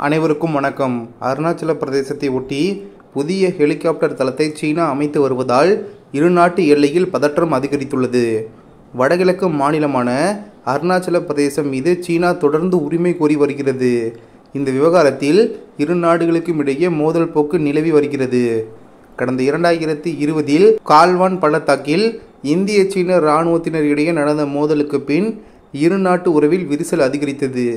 அனைவருக்கும் வணக்கம். அருணாச்சல பிரதேசத்தை ஒட்டி புதிய ஹெலிகாப்டர் தளத்தை சீனா அமைத்து வருவதால் இரு நாட்டு எல்லையில் பதற்றம் அதிகரித்துள்ளது. வடகிழக்கு மாநிலமான அருணாச்சல பிரதேசம் மீது சீனா தொடர்ந்து உரிமை கோரி வருகிறது. இந்த விவகாரத்தில் இரு நாடுகளுக்கும் இடையே மோதல் போக்கு நிலவி வருகிறது. கடந்த 2020 கால்வான் பள்ளத்தாக்கில் இந்திய சீன இராணுவத்தினர் இடையே நடந்த மோதலுக்கு பின் இரு நாட்டு உறவில் விரிசல் அதிகரித்தது.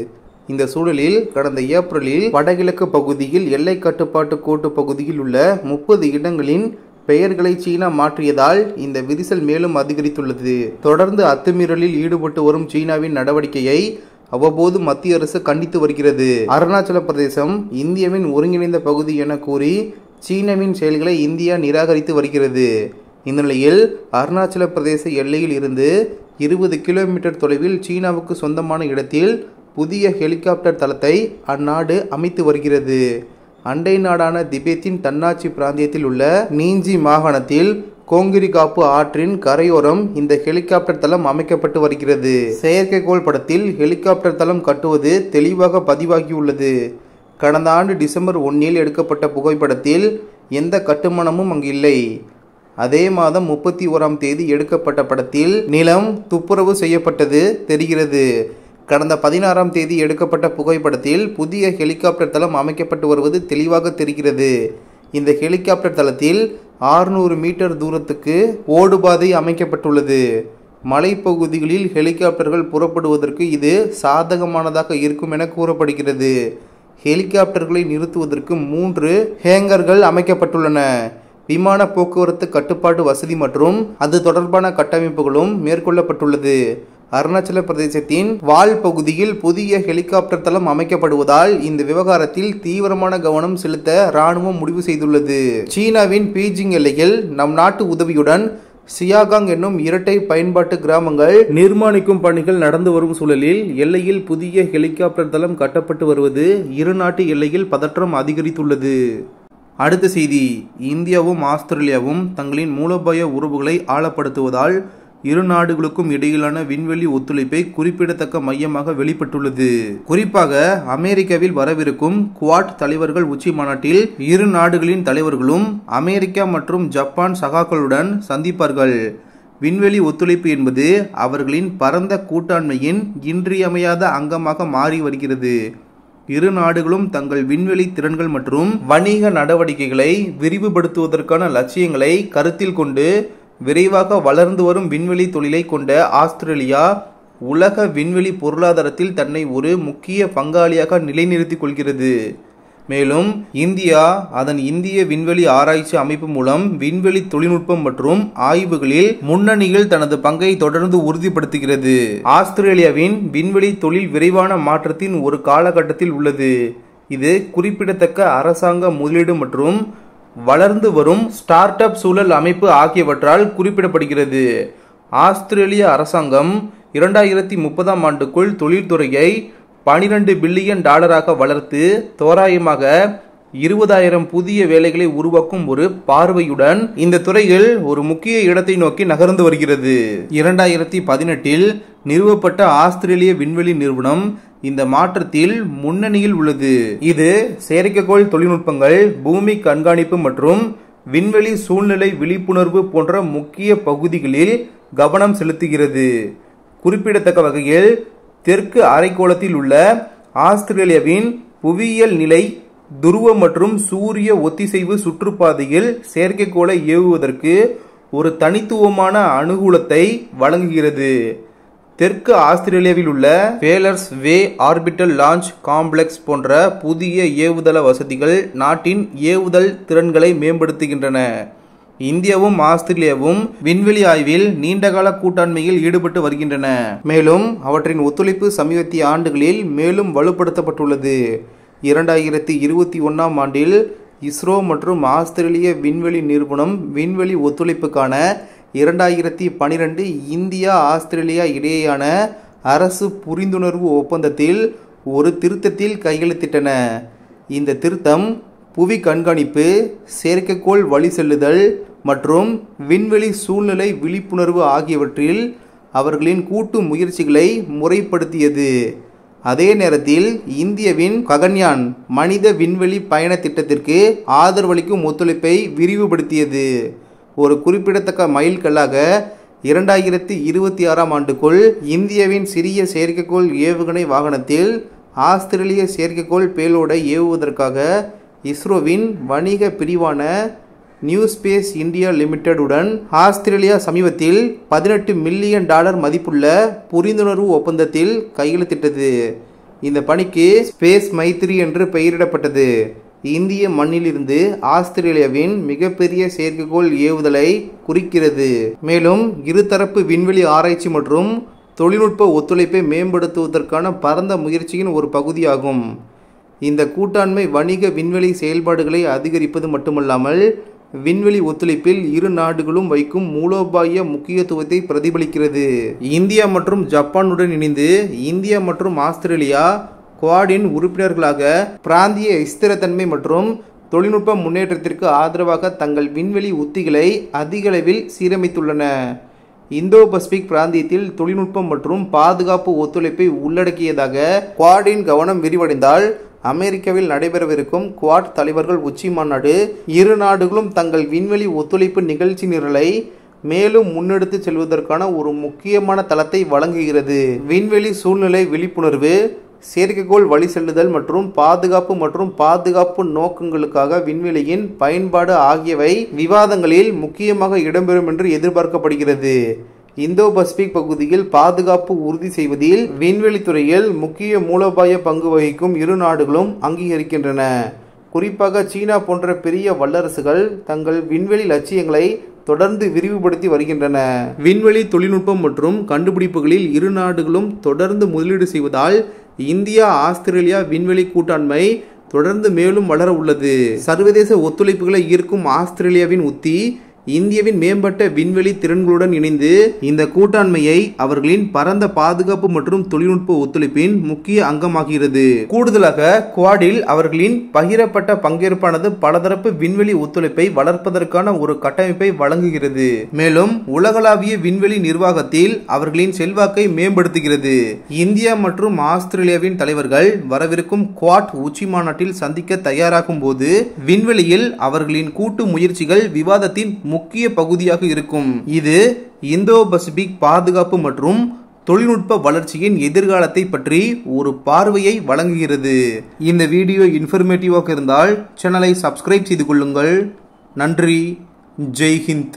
இந்த சூழலில் கடந்த ஏப்ரலில் வடகிழக்கு பகுதியில் எல்லை கட்டுப்பாட்டு கோட்டு பகுதியில் உள்ள 30 இடங்களின் பெயர்களை சீனா மாற்றியதால் இந்த விரிசல் மேலும் அதிகரித்துள்ளது. தொடர்ந்து அத்துமீறலில் ஈடுபட்டு வரும் சீனாவின் நடவடிக்கையை அவ்வப்போது மத்திய அரசு கண்டித்து வருகிறது. அருணாச்சல பிரதேசம் இந்தியாவின் ஒருங்கிணைந்த பகுதி என கூறி சீனாவின் செயல்களை இந்தியா நிராகரித்து வருகிறது. இந்த நிலையில் அருணாச்சல பிரதேச எல்லையில் இருந்து 20 கிலோமீட்டர் தொலைவில் சீனாவுக்கு சொந்தமான இடத்தில் புதிய ஹெலிகாப்டர் தளத்தை அந்நாடு அமைத்து வருகிறது. அண்டை நாடான திபெத்தின் தன்னாட்சி பிராந்தியத்தில் உள்ள நீஞ்சி மாகாணத்தில் கோங்கிரிகாப்பு ஆற்றின் கரையோரம் இந்த ஹெலிகாப்டர் தளம் அமைக்கப்பட்டு வருகிறது. செயற்கைக்கோள் படத்தில் ஹெலிகாப்டர் தளம் கட்டுவது தெளிவாக பதிவாகியுள்ளது. கடந்த ஆண்டு டிசம்பர் 1 எடுக்கப்பட்ட புகைப்படத்தில் எந்த கட்டுமானமும் அங்கு இல்லை. அதே மாதம் 31 எடுக்கப்பட்ட படத்தில் நிலம் துப்புரவு செய்யப்பட்டது தெரிகிறது. கடந்த 16 எடுக்கப்பட்ட புகைப்படத்தில் புதிய ஹெலிகாப்டர் தளம் அமைக்கப்பட்டு வருவது தெளிவாக தெரிகிறது. இந்த ஹெலிகாப்டர் தளத்தில் 600 மீட்டர் தூரத்துக்கு ஓடுபாதை அமைக்கப்பட்டுள்ளது. மலைப்பகுதிகளில் ஹெலிகாப்டர்கள் புறப்படுவதற்கு இது சாதகமானதாக இருக்கும் என கூறப்படுகிறது. ஹெலிகாப்டர்களை நிறுத்துவதற்கு 3 ஹேங்கர்கள் அமைக்கப்பட்டுள்ளன. விமான போக்குவரத்து கட்டுப்பாட்டு வசதி மற்றும் அது தொடர்பான கட்டமைப்புகளும் மேற்கொள்ளப்பட்டுள்ளது. அருணாச்சல பிரதேசத்தின் வால் பகுதியில் புதிய ஹெலிகாப்டர் தளம் அமைக்கப்படுவதால் இந்த விவகாரத்தில் தீவிரமான கவனம் செலுத்த இராணுவம் முடிவு செய்துள்ளது. சீனாவின் பீஜிங் எல்லையில் நம் நாட்டு உதவியுடன் சியாகாங் என்னும் இரட்டை பயன்பாட்டு கிராமங்கள் நிர்மாணிக்கும் பணிகள் நடந்து வரும் சூழலில் எல்லையில் புதிய ஹெலிகாப்டர் தளம் கட்டப்பட்டு வருவது இரு நாட்டு எல்லையில் பதற்றம் அதிகரித்துள்ளது. அடுத்த செய்தி, இந்தியாவும் ஆஸ்திரேலியாவும் தங்களின் மூலோபாய உறவுகளை ஆழப்படுத்துவதால் இரு நாடுகளுக்கும் இடையிலான விண்வெளி ஒத்துழைப்பை குறிப்பிடத்தக்க மையமாக வெளிப்பட்டுள்ளது. குறிப்பாக அமெரிக்காவில் வரவிருக்கும் குவாட் தலைவர்கள் உச்சி மாநாட்டில் இரு நாடுகளின் தலைவர்களும் அமெரிக்கா மற்றும் ஜப்பான் சகாக்களுடன் சந்திப்பார்கள். விண்வெளி ஒத்துழைப்பு என்பது அவர்களின் பரந்த கூட்டாண்மையின் இன்றியமையாத அங்கமாக மாறி வருகிறது. இரு நாடுகளும் தங்கள் விண்வெளி திறன்கள் மற்றும் வணிக நடவடிக்கைகளை விரிவுபடுத்துவதற்கான லட்சியங்களை கருத்தில் கொண்டு விரைவாக வளர்ந்து வரும் விண்வெளி தொழிலை கொண்ட ஆஸ்திரேலியா உலக விண்வெளி பொருளாதாரத்தில் தன்னை ஒரு முக்கிய பங்காளியாக நிலைநிறுத்திக் கொள்கிறது. மேலும் இந்தியா அதன் இந்திய விண்வெளி ஆராய்ச்சி அமைப்பு மூலம் விண்வெளி தொழில்நுட்பம் மற்றும் ஆய்வுகளில் முன்னணியில் தனது பங்கை தொடர்ந்து உறுதிப்படுத்துகிறது. ஆஸ்திரேலியாவின் விண்வெளி தொழில் விரைவான மாற்றத்தின் ஒரு காலகட்டத்தில் உள்ளது. இது குறிப்பிடத்தக்க அரசாங்க முதலீடு மற்றும் வளர்ந்து வரும் ஸ்டார்ட் அப் சூழல் அமைப்பு ஆகியவற்றால் குறிப்பிடப்படுகிறது. ஆஸ்திரேலிய அரசாங்கம் 2030 ஆண்டுக்குள் தொழில்துறையை $12 பில்லியன் வளர்த்து தோராயமாக 20,000 புதிய வேலைகளை உருவாக்கும் ஒரு பார்வையுடன் இந்த துறையில் ஒரு முக்கிய இடத்தை நோக்கி நகர்ந்து வருகிறது. 2018 நிறுவப்பட்ட ஆஸ்திரேலிய விண்வெளி நிறுவனம் இந்த மாற்றத்தில் முன்னணியில் உள்ளது. இது செயற்கைக்கோள் தொழில்நுட்பங்கள், பூமி கண்காணிப்பு மற்றும் விண்வெளி சூழ்நிலை விழிப்புணர்வு போன்ற முக்கிய பகுதிகளில் கவனம் செலுத்துகிறது. குறிப்பிடத்தக்க வகையில் தெற்கு அரைக்கோளத்தில் உள்ள ஆஸ்திரேலியாவின் புவியியல் நிலை துருவ மற்றும் சூரிய ஒத்திசைவு சுற்றுப்பாதையில் செயற்கைக்கோளை ஏவுவதற்கு ஒரு தனித்துவமான அனுகூலத்தை வழங்குகிறது. தெற்கு ஆஸ்திரேலியாவில் உள்ள வேலர்ஸ் வே ஆர்பிட்டல் லான்ச் காம்ப்ளெக்ஸ் போன்ற புதிய ஏவுதள வசதிகள் நாட்டின் ஏவுதல் திறன்களை மேம்படுத்துகின்றன. இந்தியாவும் ஆஸ்திரேலியாவும் விண்வெளி ஆய்வில் நீண்டகால கூட்டாண்மையில் ஈடுபட்டு வருகின்றன. மேலும் அவற்றின் ஒத்துழைப்பு சமீபத்திய ஆண்டுகளில் மேலும் வலுப்படுத்தப்பட்டுள்ளது. 2021 ஆண்டில் இஸ்ரோ மற்றும் ஆஸ்திரேலிய விண்வெளி நிறுவனம் விண்வெளி ஒத்துழைப்புக்கான 2012 இந்தியா ஆஸ்திரேலியா இடையேயான அரசு புரிந்துணர்வு ஒப்பந்தத்தில் ஒரு திருத்தத்தில் கையெழுத்திட்டன. இந்த திருத்தம் புவி கண்காணிப்பு, செயற்கைக்கோள் வழி செல்லுதல் மற்றும் விண்வெளி சூழ்நிலை விழிப்புணர்வு ஆகியவற்றில் அவர்களின் கூட்டு முயற்சிகளை முறைப்படுத்தியது. அதே நேரத்தில் இந்தியாவின் ககன்யான் மனித விண்வெளி பயண திட்டத்திற்கு ஆதரவளிக்கும் ஒத்துழைப்பை விரிவுபடுத்தியது. ஒரு குறிப்பிடத்தக்க மைல்கல்லாக 2026ஆம் ஆண்டுக்குள் இந்தியாவின் சிறிய செயற்கைக்கோள் ஏவுகணை வாகனத்தில் ஆஸ்திரேலிய செயற்கைக்கோள் பேலோடை ஏவுவதற்காக இஸ்ரோவின் வணிக பிரிவான நியூ ஸ்பேஸ் இந்தியா லிமிடெட் உடன் ஆஸ்திரேலியா சமீபத்தில் $18 மில்லியன் மதிப்புள்ள புரிந்துணர்வு ஒப்பந்தத்தில் கையெழுத்திட்டது. இந்த பணிக்கு ஸ்பேஸ் மைத்ரி என்று பெயரிடப்பட்டது. இந்திய மண்ணிலிருந்து ஆஸ்திரேலியாவின் மிகப்பெரிய செயற்கைக்கோள் ஏவுதலை குறிக்கிறது. மேலும் இருதரப்பு விண்வெளி ஆராய்ச்சி மற்றும் தொழில்நுட்ப ஒத்துழைப்பை மேம்படுத்துவதற்கான பரந்த முயற்சியின் ஒரு பகுதியாகும். இந்த கூட்டாண்மை வணிக விண்வெளி செயல்பாடுகளை அதிகரிப்பது மட்டுமல்லாமல் விண்வெளி ஒத்துழைப்பில் இரு நாடுகளும் வைக்கும் மூலோபாய முக்கியத்துவத்தை பிரதிபலிக்கிறது. இந்தியா மற்றும் ஜப்பானுடன் இணைந்து இந்தியா மற்றும் ஆஸ்திரேலியா குவாடின் உறுப்பினர்களாக பிராந்திய ஸ்திரத்தன்மை மற்றும் தொழில்நுட்ப முன்னேற்றத்திற்கு ஆதரவாக தங்கள் விண்வெளி உத்திகளை அதிகளவில் சீரமைத்துள்ளன. இந்தோ பசிபிக் பிராந்தியத்தில் தொழில்நுட்பம் மற்றும் பாதுகாப்பு ஒத்துழைப்பை உள்ளடக்கியதாக குவாடின் கவனம் விரிவடைந்தால் அமெரிக்காவில் நடைபெறவிருக்கும் குவாட் தலைவர்கள் உச்சி மாநாடு இரு நாடுகளும் தங்கள் விண்வெளி ஒத்துழைப்பு நிகழ்ச்சி நிரலை மேலும் முன்னெடுத்து செல்வதற்கான ஒரு முக்கியமான தளத்தை வழங்குகிறது. விண்வெளி சூழ்நிலை விழிப்புணர்வு, செயற்கைக்கோள் வழி செல்லுதல் மற்றும் பாதுகாப்பு நோக்கங்களுக்காக விண்வெளியின் பயன்பாடு ஆகியவை விவாதங்களில் முக்கியமாக இடம்பெறும் என்று எதிர்பார்க்கப்படுகிறது. இந்தோ பசிபிக் பகுதியில் பாதுகாப்பு உறுதி செய்வதில் விண்வெளித்துறையில் முக்கிய மூலோபாய பங்கு வகிக்கும் இரு நாடுகளும் அங்கீகரிக்கின்றன. குறிப்பாக சீனா போன்ற பெரிய வல்லரசுகள் தங்கள் விண்வெளி லட்சியங்களை தொடர்ந்து விரிவுபடுத்தி வருகின்றன. விண்வெளி தொழில்நுட்பம் மற்றும் கண்டுபிடிப்புகளில் இரு நாடுகளும் தொடர்ந்து முதலீடு செய்வதால் இந்தியா ஆஸ்திரேலியா விண்வெளி கூட்டாண்மை தொடர்ந்து மேலும் வளர உள்ளது. சர்வதேச ஒத்துழைப்புகளை ஈர்க்கும் ஆஸ்திரேலியாவின் உத்தி இந்தியாவின் மேம்பட்ட விண்வெளி திறன்களுடன் இணைந்து இந்த கூட்டாண்மையை அவர்களின் பரந்த பாதுகாப்பு மற்றும் தொழில்நுட்ப ஒத்துழைப்பின் முக்கிய அங்கமாகிறது. கூடுதலாக குவாடில் அவர்களின் பகிரப்பட்ட பங்கேற்பானது பலதரப்பு விண்வெளி ஒத்துழைப்பை வளர்ப்பதற்கான ஒரு கட்டமைப்பை வழங்குகிறது. மேலும் உலகளாவிய விண்வெளி நிர்வாகத்தில் அவர்களின் செல்வாக்கை மேம்படுத்துகிறது. இந்தியா மற்றும் ஆஸ்திரேலியாவின் தலைவர்கள் வரவிருக்கும் குவாட் உச்சி மாநாட்டில் சந்திக்க தயாராகும் போது விண்வெளியில் அவர்களின் கூட்டு முயற்சிகள் விவாதத்தின் முக்கிய பகுதியாக இருக்கும். இது இந்தோ பசிபிக் பாதுகாப்பு மற்றும் தொழில்நுட்ப வளர்ச்சியின் எதிர்காலத்தை பற்றி ஒரு பார்வையை வழங்குகிறது. இந்த வீடியோ இன்ஃபர்மேட்டிவாக இருந்தால் சேனலை சப்ஸ்கிரைப் செய்து கொள்ளுங்கள். நன்றி. ஜெய் ஹிந்த்.